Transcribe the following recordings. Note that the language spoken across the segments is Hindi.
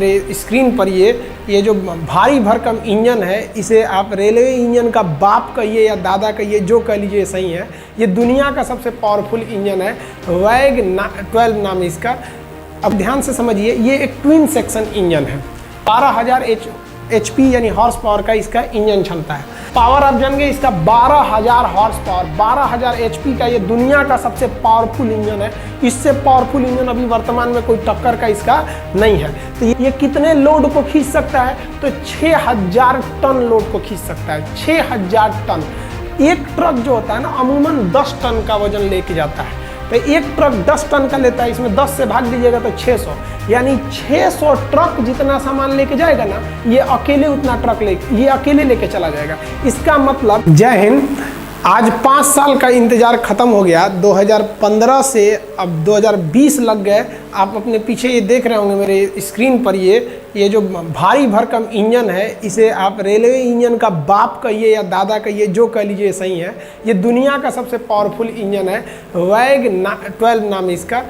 मेरे स्क्रीन पर ये जो भारी भरकम इंजन है, इसे आप रेलवे इंजन का बाप कहिए या दादा कहिए, जो कह लीजिए सही है। ये दुनिया का सबसे पावरफुल इंजन है, वैग 12 नाम है इसका। अब ध्यान से समझिए, ये एक ट्विन सेक्शन इंजन है। 12,000 HP यानी हॉर्स पावर का इसका इंजन क्षमता है। पावर आप जानेंगे इसका 12,000 हॉर्स पावर, 12,000 HP का ये दुनिया का सबसे पावरफुल इंजन है। इससे पावरफुल इंजन अभी वर्तमान में कोई टक्कर का इसका नहीं है। तो ये कितने लोड को खींच सकता है? तो 6,000 टन लोड को खींच सकता है। 6,000 टन। एक ट्रक जो होता है ना, अमूमन 10 टन का वजन लेके जाता है। तो एक ट्रक 10 टन का लेता है, इसमें 10 से भाग दीजिएगा तो 600, यानी 600 ट्रक जितना सामान लेके जाएगा ना, ये अकेले उतना ट्रक ये अकेले लेके चला जाएगा। इसका मतलब जय हिंद। आज 5 साल का इंतजार खत्म हो गया। 2015 से अब 2020 लग गए। आप अपने पीछे ये देख रहे होंगे मेरे स्क्रीन पर, ये जो भारी भरकम इंजन है, इसे आप रेलवे इंजन का बाप कहिए या दादा कहिए, जो कह लीजिए सही है। ये दुनिया का सबसे पावरफुल इंजन है, वैग 12 नाम है इसका।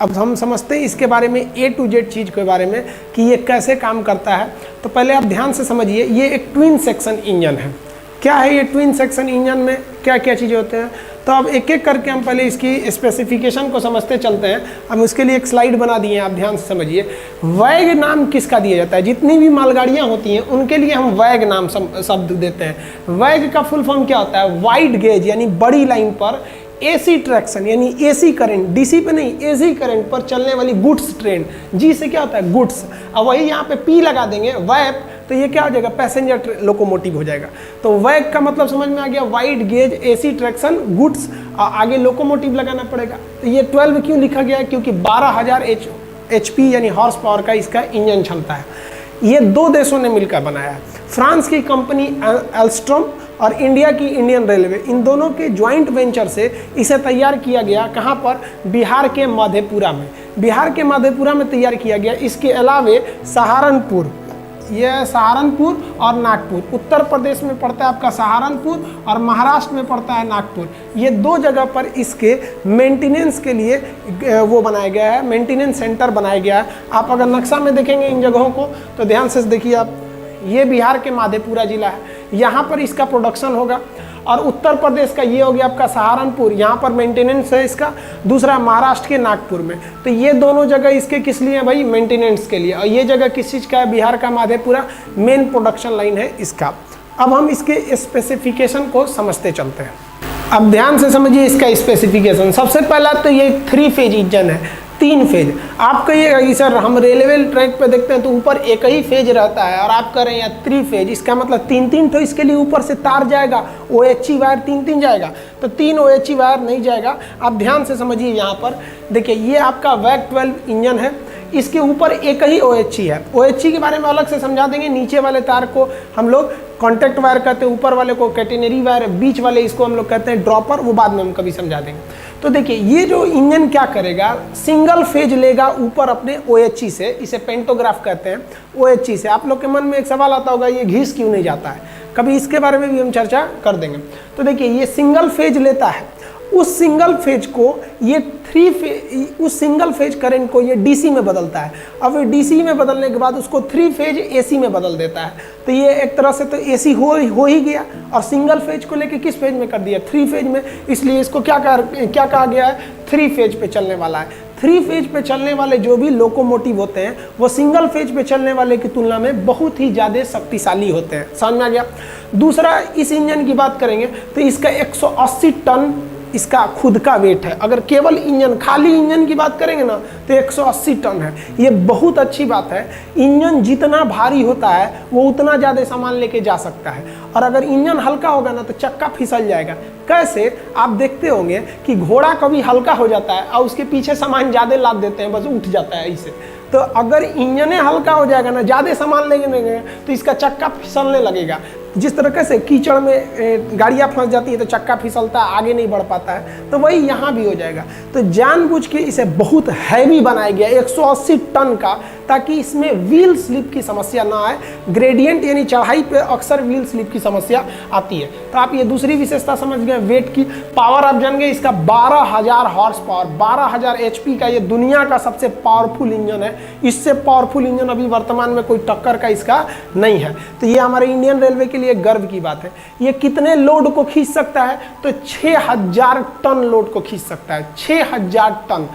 अब हम समझते हैं इसके बारे में, A to Z चीज़ के बारे में कि ये कैसे काम करता है। तो पहले आप ध्यान से समझिए, ये एक ट्विन सेक्शन इंजन है। क्या है ये ट्विन सेक्शन इंजन में क्या क्या चीज़ें होते हैं? तो अब एक एक करके हम पहले इसकी स्पेसिफिकेशन को समझते चलते हैं। हम उसके लिए एक स्लाइड बना दिए हैं, आप ध्यान से समझिए। वैग नाम किसका दिया जाता है? जितनी भी मालगाड़ियाँ होती हैं उनके लिए हम वैग नाम शब्द देते हैं। वैग का फुल फॉर्म क्या होता है? वाइड गेज यानी बड़ी लाइन पर AC ट्रैक्शन यानी AC करंट, DC पे नहीं, AC करंट पर चलने वाली गुड्स ट्रेन। G से क्या होता है? गुड्स। अब वही यहाँ पे P लगा देंगे, वैप, तो ये क्या हो जाएगा? पैसेंजर लोकोमोटिव हो जाएगा। तो वैग का मतलब समझ में आ गया, wide gauge AC traction goods, आगे लोकोमोटिव लगाना पड़ेगा। तो ये 12 क्यों लिखा गया है? क्योंकि 12,000 HP यानी हॉर्स पावर का इसका इंजन क्षमता है। ये 2 देशों ने मिलकर बनाया है, फ्रांस की कंपनी एल्स्ट्रॉम और इंडिया की इंडियन रेलवे। इन दोनों के ज्वाइंट वेंचर से इसे तैयार किया गया। कहाँ पर? बिहार के मधेपुरा में। बिहार के मधेपुरा में तैयार किया गया। इसके अलावे सहारनपुर, यह सहारनपुर और नागपुर, उत्तर प्रदेश में पड़ता है आपका सहारनपुर और महाराष्ट्र में पड़ता है नागपुर। ये 2 जगह पर इसके मेंटेनेंस के लिए वो बनाया गया है, मेंटेनेंस सेंटर बनाया गया है। आप अगर नक्शा में देखेंगे इन जगहों को तो ध्यान से देखिए आप, ये बिहार के मधेपुरा जिला है, यहाँ पर इसका प्रोडक्शन होगा। और उत्तर प्रदेश का ये हो गया आपका सहारनपुर, यहाँ पर मेंटेनेंस है इसका। दूसरा महाराष्ट्र के नागपुर में। तो ये दोनों जगह इसके किस लिए है भाई? मेंटेनेंस के लिए। और ये जगह किस चीज़ का है? बिहार का मधेपुरा मेन प्रोडक्शन लाइन है इसका। अब हम इसके स्पेसिफिकेशन को समझते चलते हैं। अब ध्यान से समझिए इसका स्पेसिफिकेशन। सबसे पहला तो ये 3 फेज इंजन है, 3 फेज। आप कहिएगा कि सर हम रेलवे ट्रैक पे देखते हैं तो ऊपर एक ही फेज रहता है, और आप कह रहे हैं 3 फेज, इसका मतलब 3-3 तो इसके लिए ऊपर से तार जाएगा, OHE वायर 3-3 जाएगा। तो 3 OHE वायर नहीं जाएगा। आप ध्यान से समझिए, यहाँ पर देखिए, ये आपका वैग 12 इंजन है, इसके ऊपर एक ही OHE है। OHE के बारे में अलग से समझा देंगे। नीचे वाले तार को हम लोग कॉन्टैक्ट वायर कहते हैं, ऊपर वाले को कैटेनरी वायर, बीच वाले इसको हम लोग कहते हैं ड्रॉपर, वो बाद में हम कभी समझा देंगे। तो देखिए, ये जो इंजन क्या करेगा, सिंगल फेज लेगा ऊपर अपने OHE से, इसे पेंटोग्राफ कहते हैं, OHE से। आप लोग के मन में एक सवाल आता होगा, ये घिस क्यों नहीं जाता है? कभी इसके बारे में भी हम चर्चा कर देंगे। तो देखिए, ये सिंगल फेज लेता है, उस सिंगल फेज को ये उस सिंगल फेज करंट को ये DC में बदलता है। अब DC में बदलने के बाद उसको 3 फेज AC में बदल देता है। तो ये एक तरह से तो AC हो ही गया, और सिंगल फेज को लेके किस फेज में कर दिया? 3 फेज में। इसलिए इसको क्या कहा गया है? 3 फेज पे चलने वाला है। 3 फेज पे चलने वाले जो भी लोकोमोटिव होते हैं, वो सिंगल फेज पे चलने वाले की तुलना में बहुत ही ज़्यादा शक्तिशाली होते हैं। समझ में आ गया? दूसरा, इस इंजन की बात करेंगे तो इसका 180 टन इसका खुद का वेट है। अगर केवल इंजन, खाली इंजन की बात करेंगे ना, तो 180 टन है। ये बहुत अच्छी बात है। इंजन जितना भारी होता है वो उतना ज़्यादा सामान लेके जा सकता है। और अगर इंजन हल्का होगा ना तो चक्का फिसल जाएगा। कैसे? आप देखते होंगे कि घोड़ा कभी हल्का हो जाता है और उसके पीछे सामान ज़्यादा लाद देते हैं, बस उठ जाता है ऐसे। तो अगर इंजन हल्का हो जाएगा ना, ज़्यादा सामान लेंगे तो इसका चक्का फिसलने लगेगा। जिस तरीके से कीचड़ में गाड़ियाँ फंस जाती है तो चक्का फिसलता है, आगे नहीं बढ़ पाता है, तो वही यहाँ भी हो जाएगा। तो जानबूझ के इसे बहुत हैवी बनाया गया, 180 टन का ताकि इसमें व्हील स्लिप की समस्या ना आए। ग्रेडियंट यानी चढ़ाई पे अक्सर व्हील स्लिप की समस्या आती है। तो आप ये दूसरी विशेषता समझ गए। वेट की पावर आप जान गए, इसका 12,000 हॉर्स पावर, 12,000 HP का ये दुनिया का सबसे पावरफुल इंजन है। इससे पावरफुल इंजन अभी वर्तमान में कोई टक्कर का इसका नहीं है। तो ये हमारे इंडियन रेलवे के लिए गर्व की बात है। ये कितने लोड को खींच सकता है? तो 6,000 टन लोड को खींच सकता है। 6,000 टन।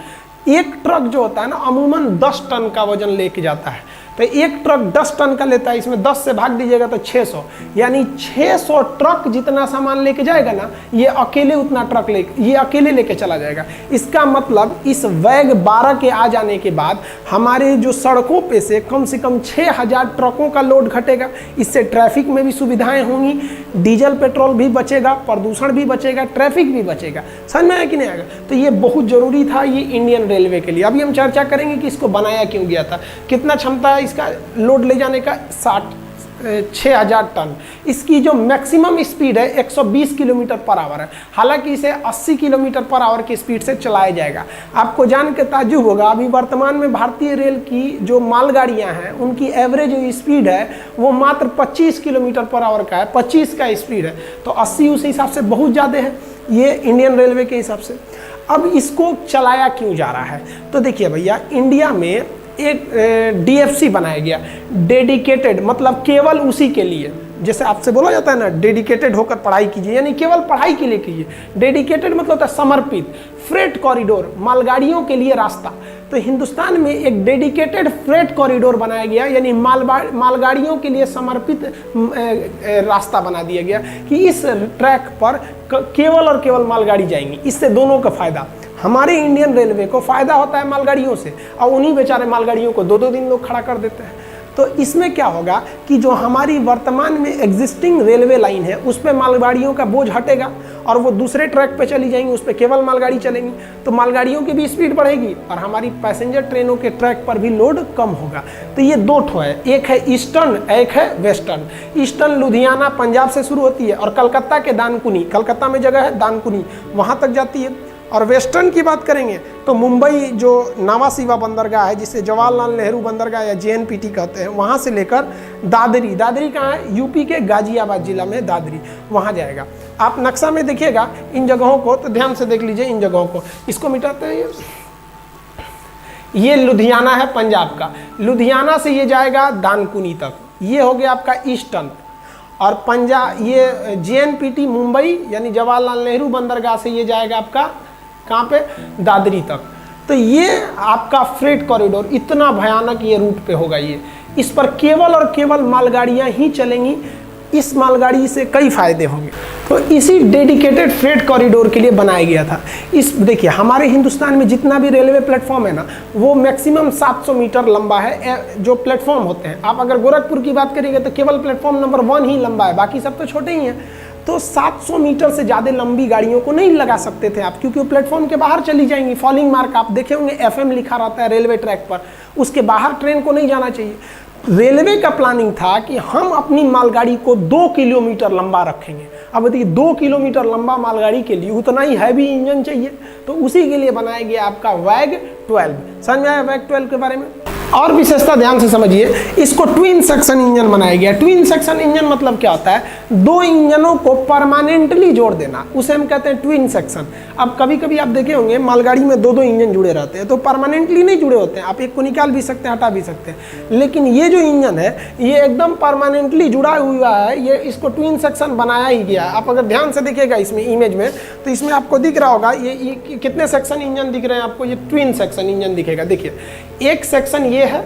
एक ट्रक जो होता है ना, अमूमन 10 टन का वजन लेके जाता है। तो एक ट्रक 10 टन का लेता है, इसमें 10 से भाग दीजिएगा तो 600, यानी 600 ट्रक जितना सामान लेके जाएगा ना, ये अकेले उतना ट्रक ये अकेले लेके चला जाएगा। इसका मतलब इस वैग 12 के आ जाने के बाद हमारे जो सड़कों पे से कम 6,000 ट्रकों का लोड घटेगा। इससे ट्रैफिक में भी सुविधाएं होंगी, डीजल पेट्रोल भी बचेगा, प्रदूषण भी बचेगा, ट्रैफिक भी बचेगा। समझ में आया कि नहीं आएगा? तो ये बहुत जरूरी था ये इंडियन रेलवे के लिए। अभी हम चर्चा करेंगे कि इसको बनाया क्यों गया था, कितना क्षमता है इसका लोड ले जाने का, 6,000 टन। इसकी जो मैक्सिमम स्पीड है 120 किलोमीटर पर आवर है। हालांकि इसे 80 किलोमीटर पर आवर की स्पीड से चलाया जाएगा। आपको जान के ताज्जुब होगा, अभी वर्तमान में भारतीय रेल की जो मालगाड़ियां हैं उनकी एवरेज जो स्पीड है वो मात्र 25 किलोमीटर पर आवर का है, 25 का स्पीड है। तो 80 उस हिसाब से बहुत ज़्यादा है ये इंडियन रेलवे के हिसाब से। अब इसको चलाया क्यों जा रहा है? तो देखिए भैया, इंडिया में एक DFC बनाया गया, डेडिकेटेड, मतलब केवल उसी के लिए। जैसे आपसे बोला जाता है ना, डेडिकेटेड होकर पढ़ाई कीजिए, यानी केवल पढ़ाई के लिए कीजिए। डेडिकेटेड मतलब होता है समर्पित। फ्रेट कॉरिडोर, मालगाड़ियों के लिए रास्ता। तो हिंदुस्तान में एक डेडिकेटेड फ्रेट कॉरिडोर बनाया गया, यानी मालगाड़ियों के लिए समर्पित रास्ता बना दिया गया कि इस ट्रैक पर केवल और केवल मालगाड़ी जाएंगी। इससे दोनों का फायदा, हमारे इंडियन रेलवे को फायदा होता है मालगाड़ियों से, और उन्हीं बेचारे मालगाड़ियों को 2-2 दिन लोग खड़ा कर देते हैं। तो इसमें क्या होगा कि जो हमारी वर्तमान में एग्जिस्टिंग रेलवे लाइन है उस पर मालगाड़ियों का बोझ हटेगा और वो दूसरे ट्रैक पे चली जाएंगी, उस पर केवल मालगाड़ी चलेंगी। तो मालगाड़ियों की भी स्पीड बढ़ेगी और हमारी पैसेंजर ट्रेनों के ट्रैक पर भी लोड कम होगा। तो ये 2 ठो है, एक है ईस्टर्न, एक है वेस्टर्न। ईस्टर्न लुधियाना पंजाब से शुरू होती है और कलकत्ता के दानकुनी, कलकत्ता में जगह है दानकुनी, वहाँ तक जाती है। और वेस्टर्न की बात करेंगे तो मुंबई जो नावासीवा बंदरगाह है, जिसे जवाहरलाल नेहरू बंदरगाह या JNPT कहते हैं, वहाँ से लेकर दादरी, दादरी कहाँ है? यूपी के गाजियाबाद जिला में दादरी, वहाँ जाएगा। आप नक्शा में देखिएगा इन जगहों को, तो ध्यान से देख लीजिए इन जगहों को। इसको मिटाते हैं, ये लुधियाना है पंजाब का, लुधियाना से ये जाएगा दानकुनी तक, ये हो गया आपका ईस्टर्न। और पंजाब, ये JNPT मुंबई यानी जवाहरलाल नेहरू बंदरगाह से ये जाएगा आपका कहाँ पे? दादरी तक। तो ये आपका फ्रेट कॉरिडोर, इतना भयानक ये रूट पे होगा ये। इस पर केवल और केवल मालगाड़ियाँ ही चलेंगी। इस मालगाड़ी से कई फायदे होंगे। तो इसी डेडिकेटेड फ्रेट कॉरिडोर के लिए बनाया गया था। इस देखिए, हमारे हिंदुस्तान में जितना भी रेलवे प्लेटफॉर्म है ना, वो मैक्सिमम 700 मीटर लंबा है। जो प्लेटफॉर्म होते हैं, आप अगर गोरखपुर की बात करिएगा तो केवल प्लेटफॉर्म नंबर 1 ही लंबा है, बाकी सब तो छोटे ही हैं। तो 700 मीटर से ज़्यादा लंबी गाड़ियों को नहीं लगा सकते थे आप, क्योंकि वो प्लेटफॉर्म के बाहर चली जाएंगी। फॉलिंग मार्क आप देखे होंगे, FM लिखा रहता है रेलवे ट्रैक पर, उसके बाहर ट्रेन को नहीं जाना चाहिए। रेलवे का प्लानिंग था कि हम अपनी मालगाड़ी को 2 किलोमीटर लंबा रखेंगे। अब देखिए 2 किलोमीटर लंबा मालगाड़ी के लिए उतना ही हैवी इंजन चाहिए, तो उसी के लिए बनाया गया आपका वैग 12। समझ में आया वैग 12 के बारे में? और विशेषता ध्यान से समझिए, इसको ट्विन सेक्शन इंजन बनाया गया। ट्विन सेक्शन इंजन मतलब क्या होता है? 2 इंजनों को परमानेंटली जोड़ देना, उसे हम कहते हैं ट्विन सेक्शन। अब कभी कभी आप देखे होंगे मालगाड़ी में 2-2 इंजन जुड़े रहते हैं, तो परमानेंटली नहीं जुड़े होते हैं, आप एक को निकाल भी सकते हैं, हटा भी सकते हैं। लेकिन ये जो इंजन है ये एकदम परमानेंटली जुड़ा हुआ है, ये इसको ट्विन सेक्शन बनाया ही गया। आप अगर ध्यान से देखिएगा इसमें इमेज में, तो इसमें आपको दिख रहा होगा ये कितने सेक्शन इंजन दिख रहे हैं आपको? ये ट्विन सेक्शन इंजन दिखेगा। देखिए, एक सेक्शन ये है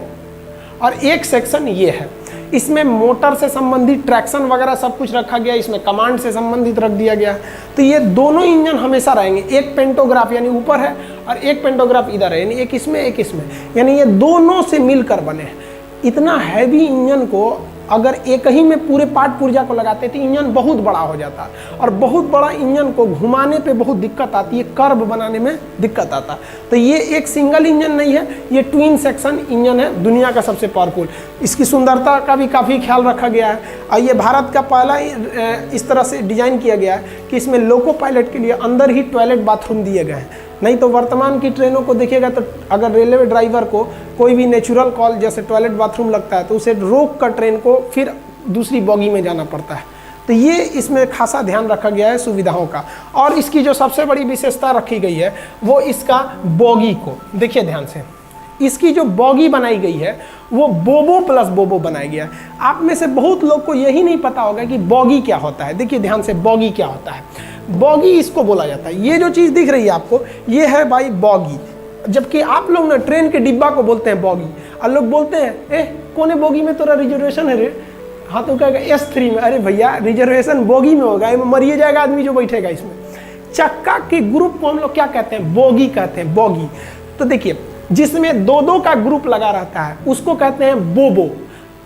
और एक सेक्शन ये है। इसमें मोटर से संबंधित ट्रैक्शन वगैरह सब कुछ रखा गया, इसमें कमांड से संबंधित रख दिया गया। तो ये दोनों इंजन हमेशा रहेंगे। एक पेंटोग्राफ यानी ऊपर है और एक पेंटोग्राफ इधर है, यानी एक इसमें एक इसमें, यानी ये दोनों से मिलकर बने हैं। इतना हैवी इंजन को अगर एक ही में पूरे पार्ट पुर्जा को लगाते तो इंजन बहुत बड़ा हो जाता, और बहुत बड़ा इंजन को घुमाने पे बहुत दिक्कत आती है, कर्व बनाने में दिक्कत आता। तो ये एक सिंगल इंजन नहीं है, ये ट्विन सेक्शन इंजन है, दुनिया का सबसे पावरफुल। इसकी सुंदरता का भी काफ़ी ख्याल रखा गया है, और ये भारत का पहला इस तरह से डिजाइन किया गया है कि इसमें लोको पायलट के लिए अंदर ही टॉयलेट बाथरूम दिए गए हैं। नहीं तो वर्तमान की ट्रेनों को देखिएगा तो अगर रेलवे ड्राइवर को कोई भी नेचुरल कॉल जैसे टॉयलेट बाथरूम लगता है तो उसे रोक कर ट्रेन को फिर दूसरी बॉगी में जाना पड़ता है। तो ये इसमें खासा ध्यान रखा गया है सुविधाओं का। और इसकी जो सबसे बड़ी विशेषता रखी गई है वो इसका बॉगी को देखिए ध्यान से, इसकी जो बॉगी बनाई गई है वो बोबो प्लस बोबो बनाया गया है। आप में से बहुत लोग को यही नहीं पता होगा कि बॉगी क्या होता है। देखिए ध्यान से, बॉगी क्या होता है। बॉगी इसको बोला जाता है, ये जो चीज़ दिख रही है आपको ये है भाई बॉगी, जबकि आप लोग ना ट्रेन के डिब्बा को बोलते हैं बॉगी। और लोग बोलते हैं कोने बॉगी में तोरा रिजर्वेशन है रे, हाँ तो कहेगा S3 में। अरे भैया रिजर्वेशन बॉगी में होगा, मरिए जाएगा आदमी जो बैठेगा इसमें। चक्का के ग्रुप को हम लोग क्या कहते हैं, बॉगी कहते हैं, बॉगी। तो देखिए जिसमें दो दो का ग्रुप लगा रहता है उसको कहते हैं बोबो,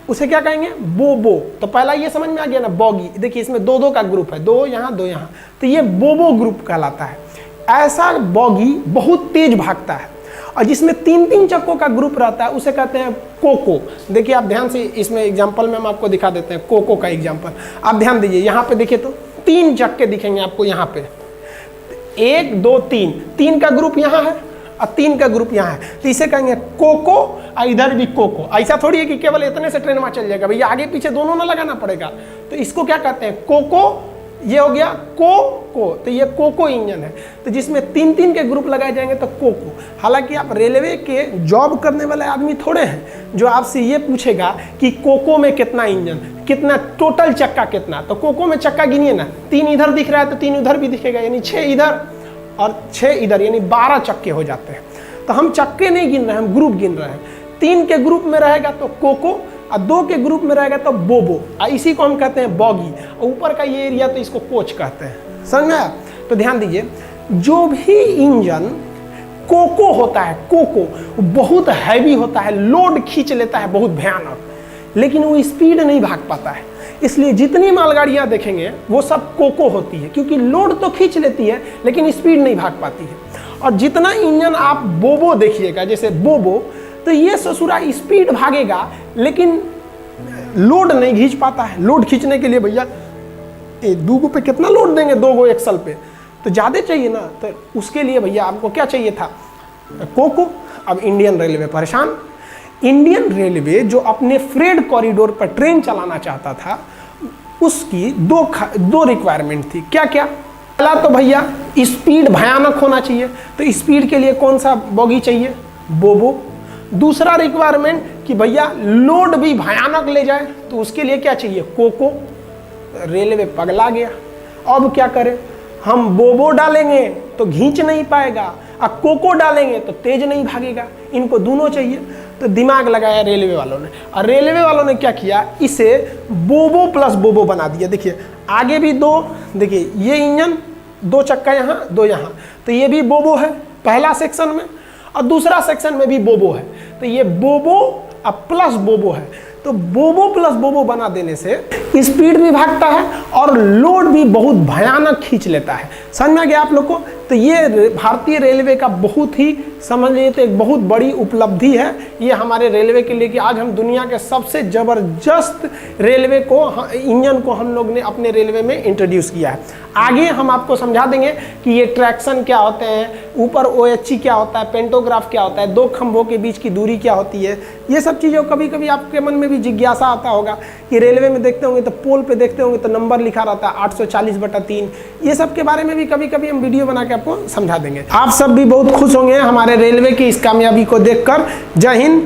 उसे क्या कहेंगे, बोबो। तो पहला ये समझ में आ गया ना, बॉगी। देखिए इसमें दो दो का ग्रुप है, दो यहाँ दो यहाँ, तो ये बोबो ग्रुप कहलाता है। ऐसा बॉगी बहुत तेज भागता है। और जिसमें तीन तीन चक्कों का ग्रुप रहता है उसे कहते हैं कोको। देखिए आप ध्यान से, इसमें एग्जाम्पल में हम आपको दिखा देते हैं कोको का एग्जाम्पल। आप ध्यान दीजिए, यहाँ पे देखिए तो तीन चक्के दिखेंगे आपको यहाँ पे, 1 2 3, 3 का ग्रुप यहाँ है और 3 का ग्रुप यहाँ है, तो इसे कहेंगे कोको। और इधर भी कोको। ऐसा थोड़ी है कि केवल इतने से ट्रेन में चल जाएगा, भैया आगे पीछे दोनों ना लगाना पड़ेगा। तो इसको क्या कहते हैं, कोको। ये हो गया को, तो ये कोको इंजन है। तो जिसमें 3-3 के ग्रुप लगाए जाएंगे तो कोको। हालांकि आप रेलवे के जॉब करने वाले आदमी थोड़े हैं जो आपसे ये पूछेगा कि कोको में कितना इंजन, कितना टोटल चक्का कितना। तो कोको में चक्का गिनिए ना, 3 इधर दिख रहा है तो 3 उधर भी दिखेगा, यानी 6 इधर और 6 इधर, यानी 12 चक्के हो जाते हैं। तो हम चक्के नहीं गिन रहे हैं, हम ग्रुप गिन रहे हैं। 3 के ग्रुप में रहेगा तो कोको और 2 के ग्रुप में रहेगा तो बोबो, और इसी को हम कहते हैं बॉगी। और ऊपर का ये एरिया तो इसको कोच कहते हैं। समझ में आया? तो ध्यान दीजिए, जो भी इंजन कोको होता है, कोको बहुत हैवी होता है, लोड खींच लेता है बहुत भयानक, लेकिन वो स्पीड नहीं भाग पाता है। इसलिए जितनी मालगाड़ियाँ देखेंगे वो सब कोको होती है, क्योंकि लोड तो खींच लेती है लेकिन स्पीड नहीं भाग पाती है। और जितना इंजन आप बोबो देखिएगा, जैसे बोबो, तो ये ससुरा स्पीड भागेगा लेकिन लोड नहीं खींच पाता है। लोड खींचने के लिए भैया 2 पे कितना लोड देंगे, 2 एक्सल पे तो ज़्यादा चाहिए ना। तो उसके लिए भैया आपको क्या चाहिए था, कोको। अब इंडियन रेलवे परेशान। इंडियन रेलवे जो अपने फ्रेट कॉरिडोर पर ट्रेन चलाना चाहता था, उसकी दो रिक्वायरमेंट थी। क्या क्या? पहला तो भैया स्पीड भयानक होना चाहिए, तो स्पीड के लिए कौन सा बॉगी चाहिए, बोबो। दूसरा रिक्वायरमेंट कि भैया लोड भी भयानक ले जाए, तो उसके लिए क्या चाहिए, कोको। रेलवे पगला गया, अब क्या करें, हम बोबो डालेंगे तो खींच नहीं पाएगा और कोको डालेंगे तो तेज नहीं भागेगा, इनको दोनों चाहिए। तो दिमाग लगाया रेलवे वालों ने, और रेलवे वालों ने क्या किया, इसे बोबो प्लस बोबो बना दिया। देखिए आगे भी 2, देखिए ये इंजन 2 चक्का यहाँ 2 यहाँ, तो ये भी बोबो है पहला सेक्शन में, और दूसरा सेक्शन में भी बोबो है। तो ये बोबो अब प्लस बोबो है। तो बोबो प्लस बोबो बना देने से स्पीड भी भागता है और लोड भी बहुत भयानक खींच लेता है। समझ में आ गया आप लोग को? तो ये भारतीय रेलवे का बहुत ही, समझ लीजिए तो एक बहुत बड़ी उपलब्धि है ये हमारे रेलवे के लिए, कि आज हम दुनिया के सबसे ज़बरदस्त रेलवे को, इंजन को हम लोग ने अपने रेलवे में इंट्रोड्यूस किया है। आगे हम आपको समझा देंगे कि ये ट्रैक्शन क्या होते हैं, ऊपर OHC क्या होता है, पेंटोग्राफ क्या होता है, 2 खंभों के बीच की दूरी क्या होती है। ये सब चीज़ों कभी कभी आपके मन में भी जिज्ञासा आता होगा कि रेलवे में देखते होंगे तो पोल पे देखते होंगे तो नंबर लिखा रहता है 840/3। ये सब के बारे में भी कभी कभी हम वीडियो बना के आपको समझा देंगे। आप सब भी बहुत खुश होंगे हमारे रेलवे की इस कामयाबी को देखकर। जय हिंद।